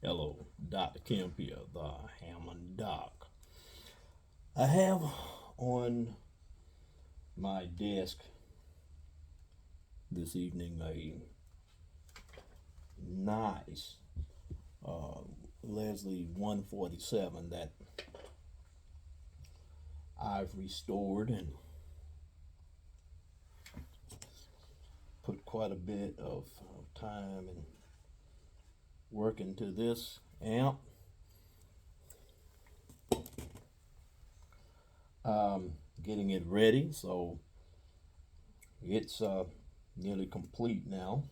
Hello, Dr. Kemp here, the Hammond Doc. I have on my desk this evening a nice Leslie 147 that I've restored and put quite a bit of time and work into this amp. Getting it ready, so it's nearly complete now.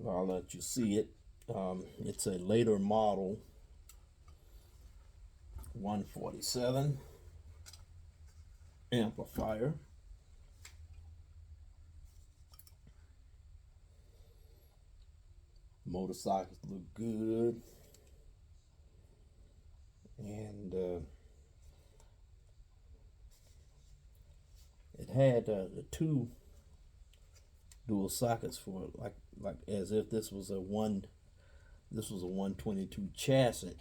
I'll let you see it. It's a later model 147 amplifier. Motorcycles look good, and it had the two dual sockets for like as if this was a 122 chassis,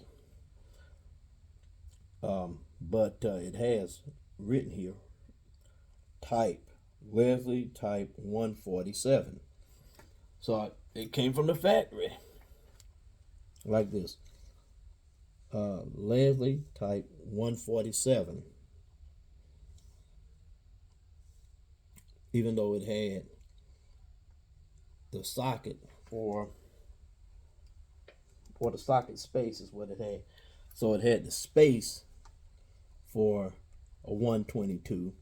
but it has written here Leslie type 147. So it came from the factory like this. Leslie type 147. Even though it had the socket or the socket space is what it had. So it had the space for a 122,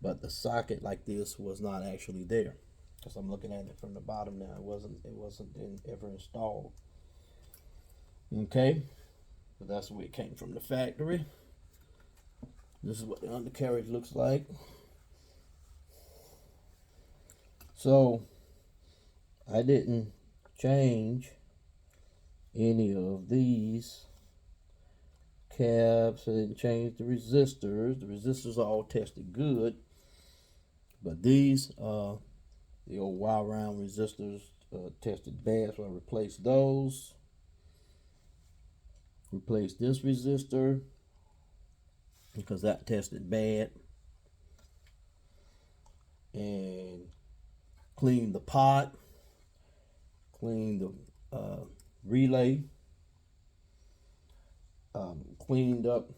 but the socket like this was not actually there. Because I'm looking at it from the bottom now. It wasn't ever installed. Okay, but that's the way it came from the factory. This is what the undercarriage looks like. So I didn't change any of these caps. I didn't change the resistors. The resistors are all tested good, but these the old wire round resistors tested bad, so I replaced those. Replaced this resistor because that tested bad, and cleaned the pot, cleaned the relay, cleaned up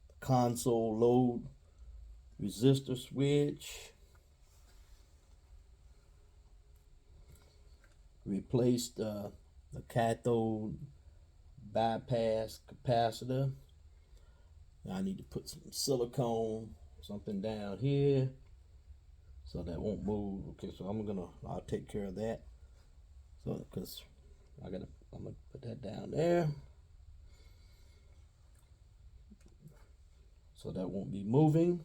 the console load resistor switch, replaced the cathode bypass capacitor. Now I need to put some silicone, something down here so that won't move. Okay, so I'll take care of that. So because I'm gonna put that down there so that won't be moving.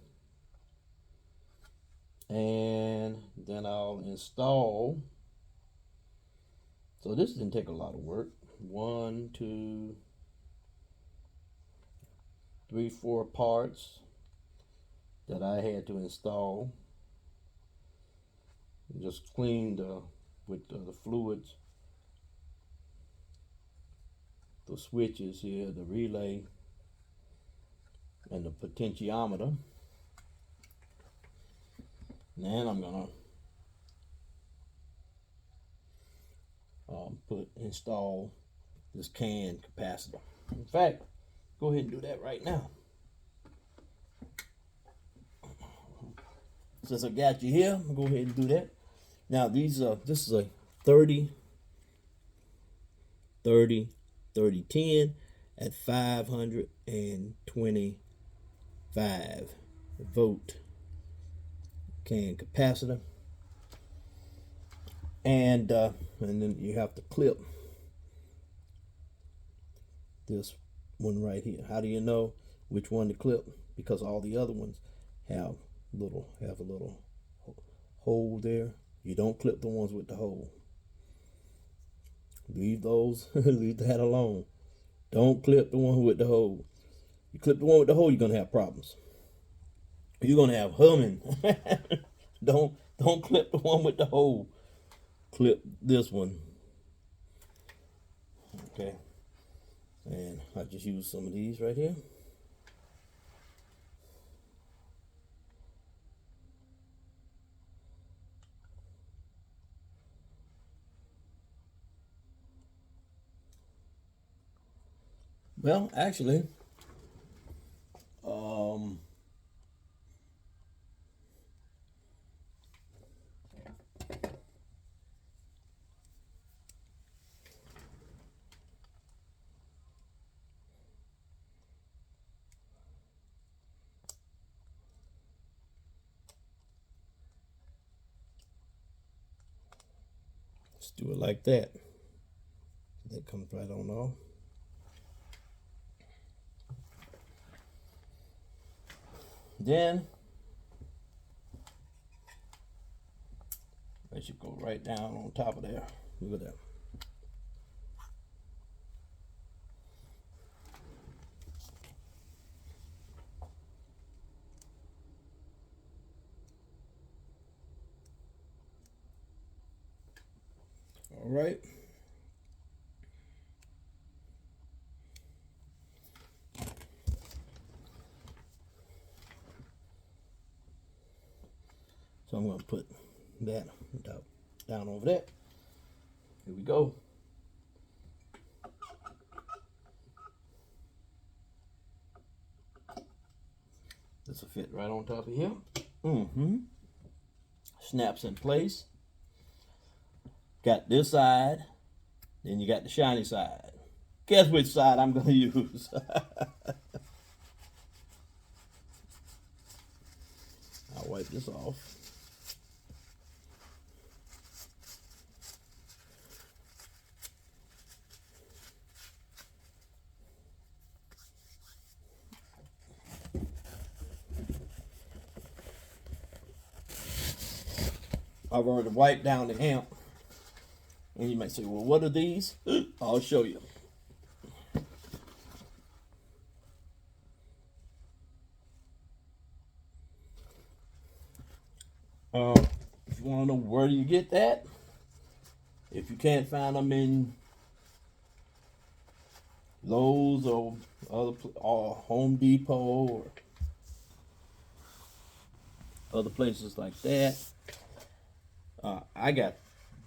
And then I'll install. So this didn't take a lot of work. 1, 2, 3, 4 parts that I had to install. Just cleaned with the fluids, the switches here, the relay, and the potentiometer. Then I'm gonna install this can capacitor. In fact, go ahead and do that right now. Since I got you here, I'll go ahead and do that. Now this is a 30 10 at 525 volt can capacitor, and then you have to clip this one right here. How do you know which one to clip? Because all the other ones have a little hole there. You don't clip the ones with the hole. Leave those, leave that alone. Don't clip the one with the hole. You clip the one with the hole, you're gonna have problems. You're gonna have humming. Don't clip the one with the hole. clip this one. Okay, and I just use some of these right here. Well, actually, let's do it like that. That comes right on off. Then that should go right down on top of there. Look at that. All right. So I'm going to put that down over there. Here we go. This will fit right on top of here. Snaps in place. Got this side, then you got the shiny side. Guess which side I'm going to use? I'll wipe this off. I've already wiped down the amp. And you might say, well, what are these? I'll show you. If you want to know where do you get that, if you can't find them in Lowe's or Home Depot or other places like that, I got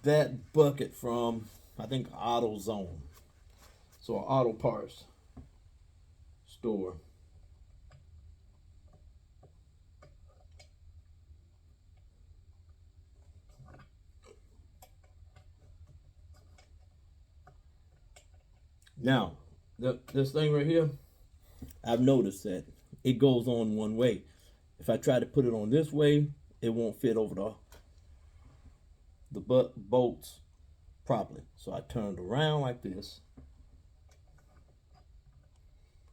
that bucket from, I think, AutoZone. So an auto parts store. Now, this thing right here, I've noticed that it goes on one way. If I try to put it on this way, it won't fit over the bolts properly. So I turned around like this.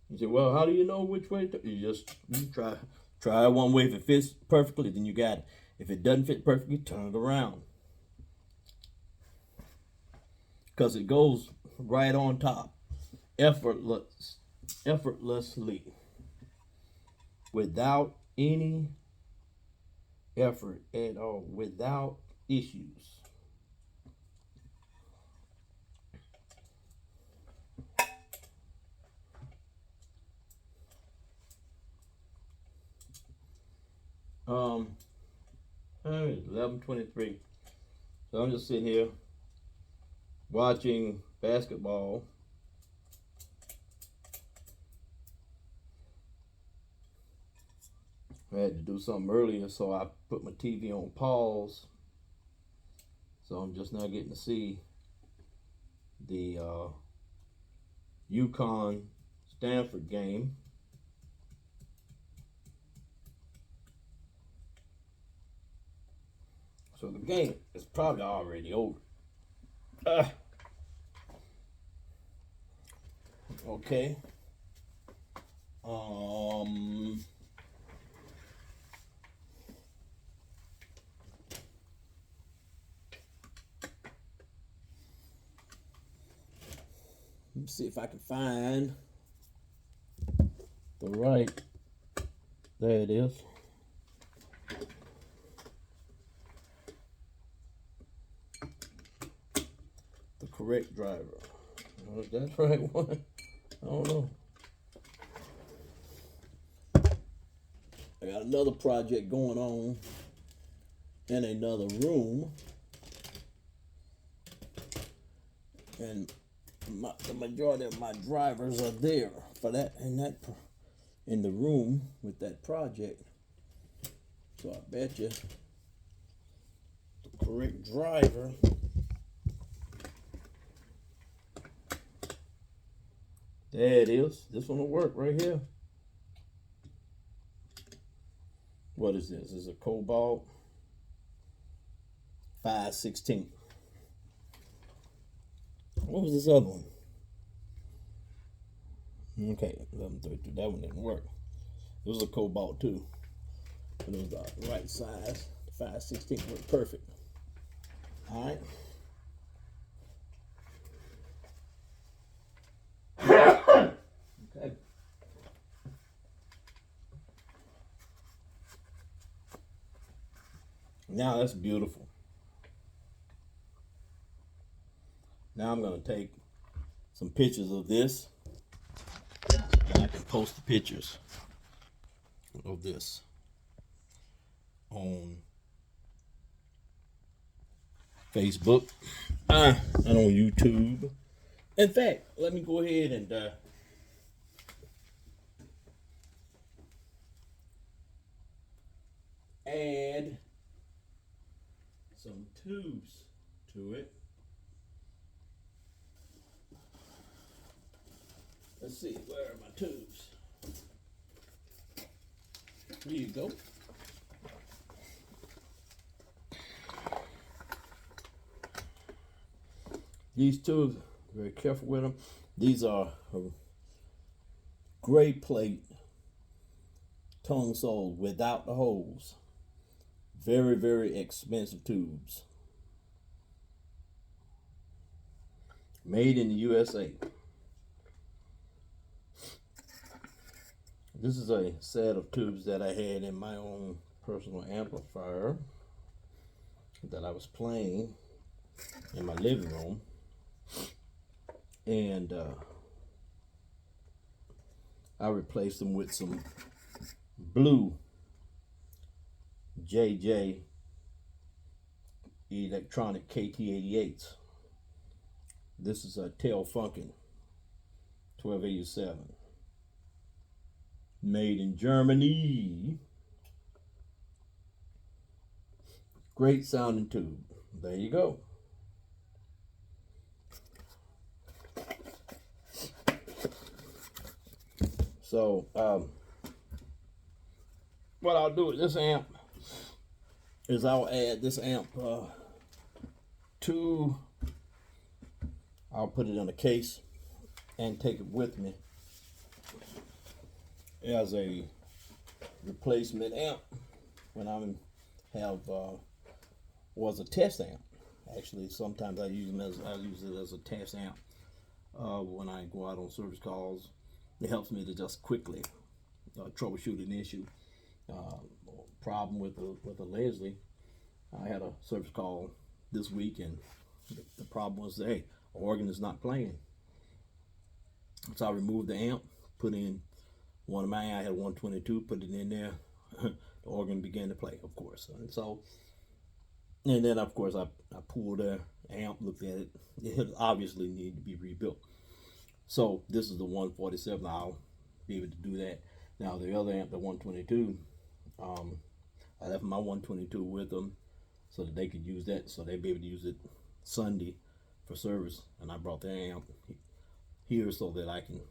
You say, well, how do you know which way? You try one way. If it fits perfectly, then you got it. If it doesn't fit perfectly, turn it around. Because it goes right on top, effortlessly, without any effort at all, without issues. It's 11:23. So I'm just sitting here watching basketball. I had to do something earlier, so I put my TV on pause. So I'm just now getting to see the UConn Stanford game. So the game is probably already over. Okay. Let me see if I can find the right. There it is. correct driver. Was that the right one? I don't know. I got another project going on in another room, and the majority of my drivers are there for that in the room with that project. So I bet you the correct driver there it is. This one will work right here. What is this? This is a Cobalt 516. What was this other one? Okay, 1132. That one didn't work. It was a Cobalt too, but it was the right size. The 516 worked perfect. All right. Okay. Now that's beautiful. Now I'm going to take some pictures of this, and I can post the pictures of this on Facebook and on YouTube. In fact, let me go ahead and add some tubes to it. Let's see, where are my tubes? Here you go. These tubes, very careful with them. These are gray plate tongue soles without the holes. Very, very expensive tubes. Made in the USA. This is a set of tubes that I had in my own personal amplifier that I was playing in my living room. And I replaced them with some blue JJ electronic KT88s. This is a Tail Funkin 1287. Made in Germany. Great sounding tube. There you go. So, what I'll do with this amp is I'll add this amp I'll put it in a case and take it with me as a replacement amp when I was a test amp. Actually, sometimes I use it as a test amp when I go out on service calls. It helps me to just quickly troubleshoot an issue. Problem with the Leslie. I had a service call this week, and the problem was that, hey, the organ is not playing. So I removed the amp, put in one of mine. I had 122, put it in there. The organ began to play, of course. And then, of course, I pulled the amp, looked at it. It obviously needed to be rebuilt. So this is the 147. I'll be able to do that. Now the other amp, the 122, I left my 122 with them so that they could use that, so they'd be able to use it Sunday for service. And I brought the amp here so that I can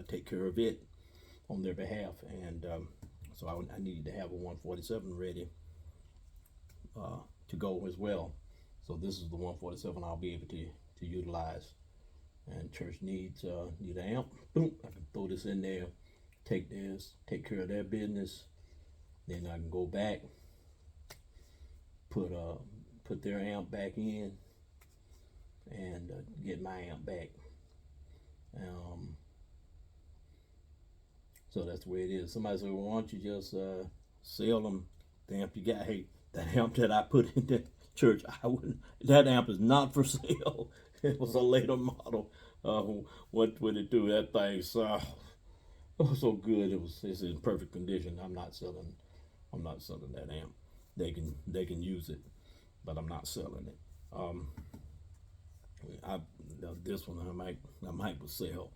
take care of it on their behalf. And so I needed to have a 147 ready to go as well. So this is the 147 I'll be able to utilize. And church needs an amp. Boom! I can throw this in there, take care of their business. Then I can go back, put their amp back in, and get my amp back. So that's the way it is. Somebody said, well, why don't you just sell them the amp you got? Hey, that amp that I put in the church, I wouldn't. That amp is not for sale. It was a later model. What would it do? That thing, so it was so good. It's in perfect condition. I'm not selling that amp. They can use it, but I'm not selling it. I this one I might sell,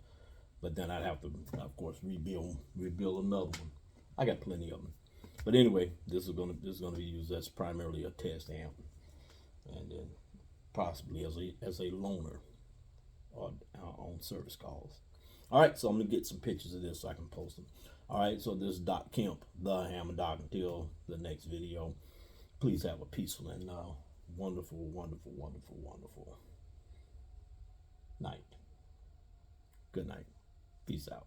but then I'd have to, of course, rebuild another one. I got plenty of them. But anyway, this is gonna be used as primarily a test amp, and then possibly as a loaner on service calls. All right, so I'm gonna get some pictures of this so I can post them. All right, so this is Doc Kemp, the Hammer Doc. Until the next video, please have a peaceful and wonderful, wonderful, wonderful, wonderful night. Good night. Peace out.